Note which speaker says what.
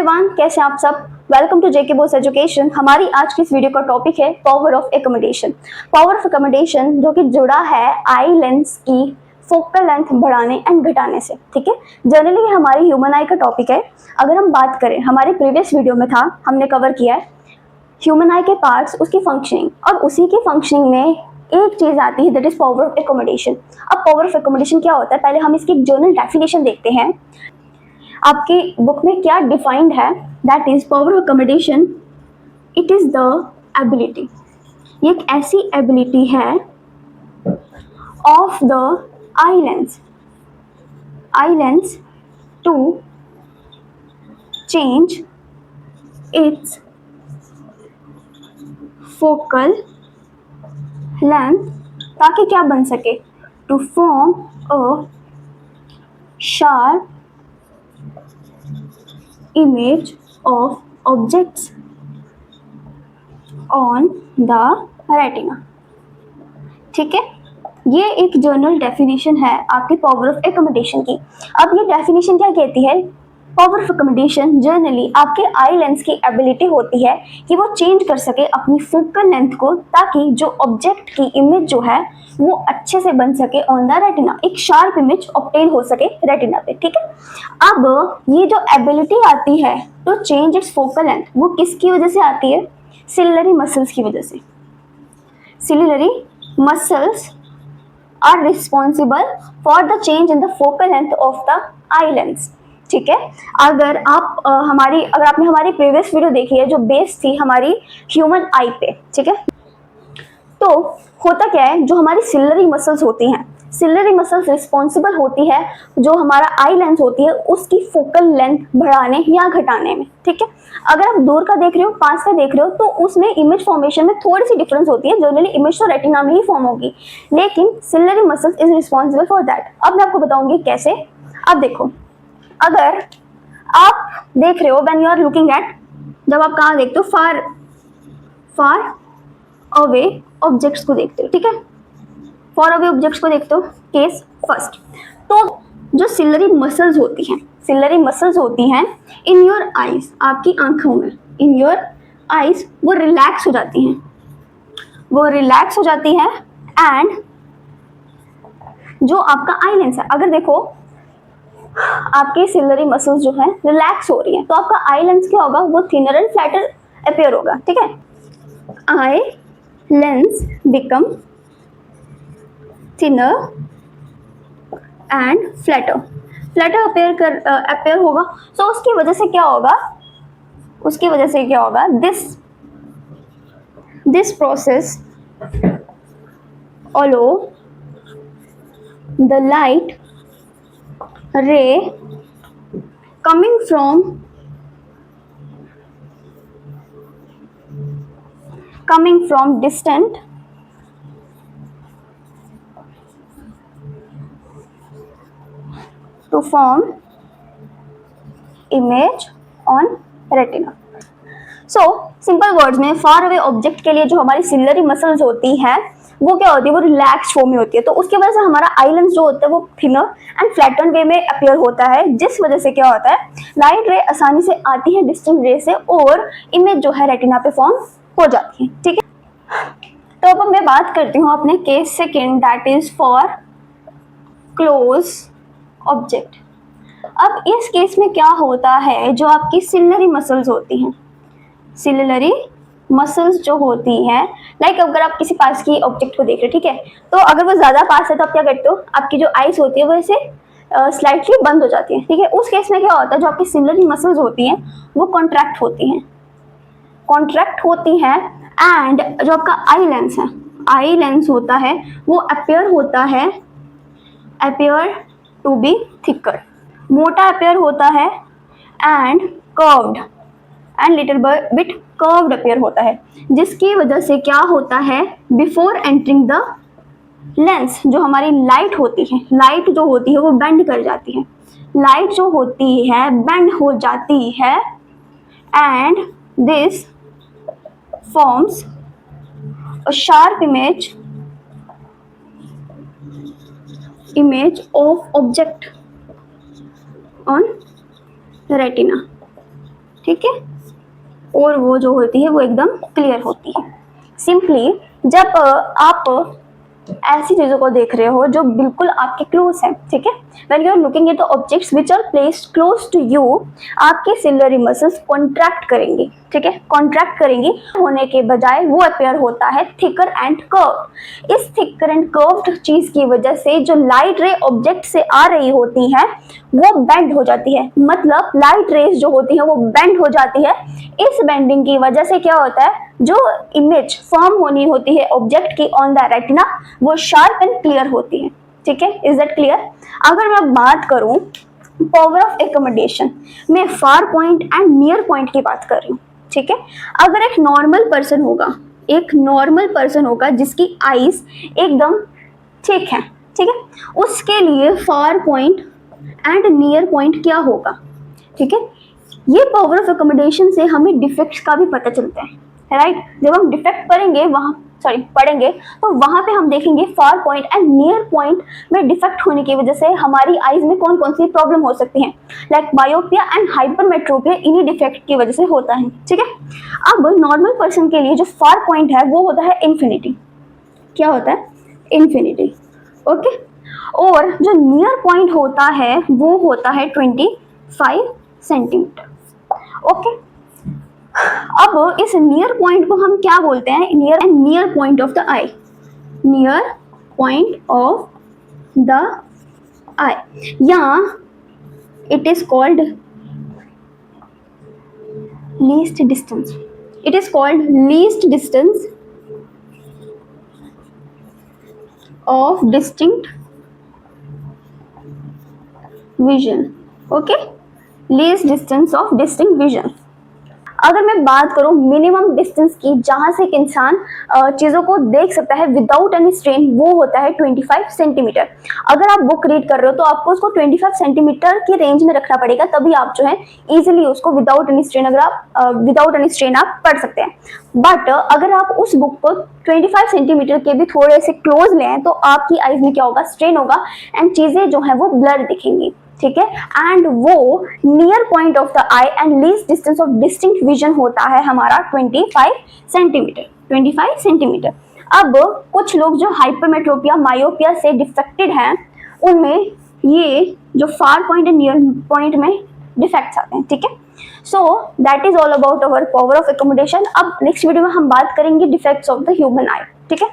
Speaker 1: Everyone, कैसे हैं आप सब। Welcome to JK Bose education. हमारी आज की इस वीडियो का टॉपिक है power of accommodation. Power of accommodation जो कि जुड़ा है आई लेंस की फोकल लेंथ बढ़ाने एंड घटाने से। ठीक है, जनरली हमारी ह्यूमन आई का टॉपिक है। अगर हम बात करें, हमारे प्रीवियस वीडियो में था, हमने कवर किया है ह्यूमन आई के पार्ट्स, उसकी फंक्शनिंग, और उसी की फंक्शनिंग में एक चीज आती है that is power of accommodation. अब पावर ऑफ एकोमोडेशन क्या होता है, पहले हम इसकी एक जर्नल डेफिनेशन देखते हैं। आपकी बुक में क्या डिफाइंड है, that is power of accommodation, it is the ability, ये एक ऐसी एबिलिटी है of the eye lens to change its focal length, ताकि क्या बन सके, to form a sharp image of objects on the retina। ठीक है, ये एक जर्नल डेफिनेशन है आपकी पावर ऑफ एकोमोडेशन की। अब ये डेफिनेशन क्या कहती है, पावर ऑफ एकोमोडेशन जनरली आपके आई लेंस की एबिलिटी होती है कि वो चेंज कर सके अपनी फोकल लेंथ को, ताकि जो ऑब्जेक्ट की इमेज जो है वो अच्छे से बन सके ऑन द रेटिना, एक शार्प इमेज ऑब्टेन हो सके रेटिना पे। ठीक है, अब ये जो एबिलिटी आती है to change its focal length, वो किसकी वजह से आती है, सिलिलरी मसल्स की वजह से। Ciliary muscles are responsible for the change in the focal length of the eye lens. ठीक है, अगर आपने हमारी प्रीवियस वीडियो देखी है जो बेस थी हमारी ह्यूमन आई पे, ठीक है, तो होता क्या है, जो हमारी सिलिलरी मसल्स होती हैं, सिलिलरी मसल्स रिस्पॉन्सिबल होती है जो हमारा आई लेंस होती है उसकी फोकल लेंथ बढ़ाने या घटाने में। ठीक है, अगर आप दूर का देख रहे हो, पास का देख रहे हो, तो उसमें इमेज फॉर्मेशन में थोड़ी सी डिफरेंस होती है। जनरली इमेज तो रेटिना में ही फॉर्म होगी, लेकिन ciliary muscles is responsible for that. अब मैं आपको बताऊंगी कैसे। अब देखो, अगर आप देख रहे हो when you are looking at, जब आप कहाँ देखते हो, फार अवे ऑब्जेक्ट्स को देखते हो। ठीक है, फार अवे ऑब्जेक्ट्स को देखते हो, केस फर्स्ट। तो जो सिलिलरी मसल्स होती हैं इन योर आईज, आपकी आंखों में, इन योर आईज वो रिलैक्स हो जाती हैं, एंड जो आपका आई लेंस है, अगर देखो आपकी सिलिलरी मसल्स जो है रिलैक्स हो रही है, तो आपका आई लेंस क्या होगा, वो थिनर एंड फ्लैटर अपियर होगा। ठीक है, eye lens become thinner and flatter appear होगा। सो उसकी वजह से क्या होगा, this process aloe the light ray coming from distant to form image on retina। So simple words में फार अवे ऑब्जेक्ट के लिए जो हमारी सिलिलरी मसल्स होती है वो क्या होती है, वो रिलैक्स फॉर्म में होती है। तो उसकी वजह से हमारा आई लेंस जो होता है वो थिनर एंड फ्लैटन वे में अपियर होता है, जिस वजह से क्या होता है, लाइट रे आसानी से आती है डिस्टेंट रे से, और इमेज जो है रेटिना पे फॉर्म हो जाती है। ठीक है, तो अब मैं बात करती हूँ अपने case second, that is for close object. अब इस केस में क्या होता है, जो आपकी सिलिलरी मसल्स होती हैं, सिलिलरी मसल्स जो होती हैं, लाइक अगर आप किसी पास की ऑब्जेक्ट को देख रहे हो, ठीक है, तो अगर वो ज्यादा पास है तो आप क्या करते हो, आपकी जो आईज होती है वो ऐसे स्लाइटली बंद हो जाती है। ठीक है, उस केस में क्या होता है, जो आपकी सिलिलरी मसल्स होती हैं वो कॉन्ट्रैक्ट होती हैं, एंड जो आपका आई लेंस होता है वो अपियर टू बी थिकर, मोटा अपियर होता है, and curved and little bit curved appear होता है, जिसकी वजह से क्या होता है, बिफोर एंटरिंग द लेंस जो हमारी लाइट जो होती है वो बेंड कर जाती है, बेंड हो जाती है, and this forms a sharp image of object on retina. ठीक है, और वो जो होती है वो एकदम क्लियर होती है। सिंपली जब आप ऐसी चीजों को देख रहे हो जो बिल्कुल आपके क्लोज है, ठीक है, when you are looking at the objects which are placed close to you, आपके सिलियरी मसल्स कॉन्ट्रैक्ट करेंगी, ठीक है, कॉन्ट्रैक्ट करेंगी होने के बजाय वो अपीयर होता है थिकर एंड कर्व। इस थिकर एंड कर्व्ड चीज की वजह से जो लाइट रे ऑब्जेक्ट से आ रही होती है वो बेंड हो जाती है, मतलब लाइट रेज जो होती है वो बेंड हो जाती है। इस बेंडिंग की वजह से क्या होता है, जो इमेज फॉर्म होनी होती है ऑब्जेक्ट की ऑन द रेटिना वो शार्प एंड क्लियर होती है, ठीक है, इज दैट क्लियर। अगर मैं बात करूं पावर ऑफ एकोमोडेशन, मैं far point and near point की बात कर रही हूँ, ठीक है। अगर एक नॉर्मल पर्सन होगा, एक नॉर्मल पर्सन होगा जिसकी आईज एकदम ठीक है, ठीक है, उसके लिए far point and near point क्या होगा, ठीक है। ये पावर ऑफ एकोमोडेशन से हमें डिफेक्ट्स का भी पता चलता है, राइट। जब हम डिफेक्ट पढ़ेंगे तो वहां पे हम देखेंगे far point and near point में डिफेक्ट होने की वजह से हमारी आईज में कौन कौन सी प्रॉब्लम हो सकती हैं, लाइक मायोपिया एंड हाइपरमेट्रोपिया इन्हीं डिफेक्ट की वजह से होता है, ठीक है। अब नॉर्मल पर्सन के लिए जो फार पॉइंट है वो होता है इन्फिनिटी, क्या होता है, इन्फिनिटी, ओके। और जो नियर पॉइंट होता है वो होता है 25 सेंटीमीटर, ओके। अब इस नियर पॉइंट को हम क्या बोलते हैं, near point of the eye, near point of the eye, या it is called least distance, it is called least distance of distinct vision, okay, least distance of distinct vision. अगर मैं बात करूं मिनिमम डिस्टेंस की जहां से एक इंसान चीज़ों को देख सकता है विदाउट एनी स्ट्रेन, वो होता है 25 सेंटीमीटर। अगर आप बुक रीड कर रहे हो तो आपको उसको 25 सेंटीमीटर की रेंज में रखना पड़ेगा, तभी आप जो है इजीली उसको विदाउट एनी स्ट्रेन आप पढ़ सकते हैं। बट अगर आप उस बुक को 25 सेंटीमीटर के भी थोड़े से क्लोज लें तो आपकी आईज में क्या होगा, स्ट्रेन होगा एंड चीज़ें जो है वो ब्लर दिखेंगी, ठीक है। एंड वो near point of the I and least distance of distinct vision होता है हमारा 25 सेंटीमीटर, 25 सेंटीमीटर। अब कुछ लोग जो हाइपरमेट्रोपिया मायोपिया से डिफेक्टेड हैं उनमें ये जो far point and near point में डिफेक्ट्स आते हैं, ठीक है। So that is all about our power of accommodation. अब नेक्स्ट वीडियो में हम बात करेंगे डिफेक्ट्स ऑफ द ह्यूमन आई, ठीक है।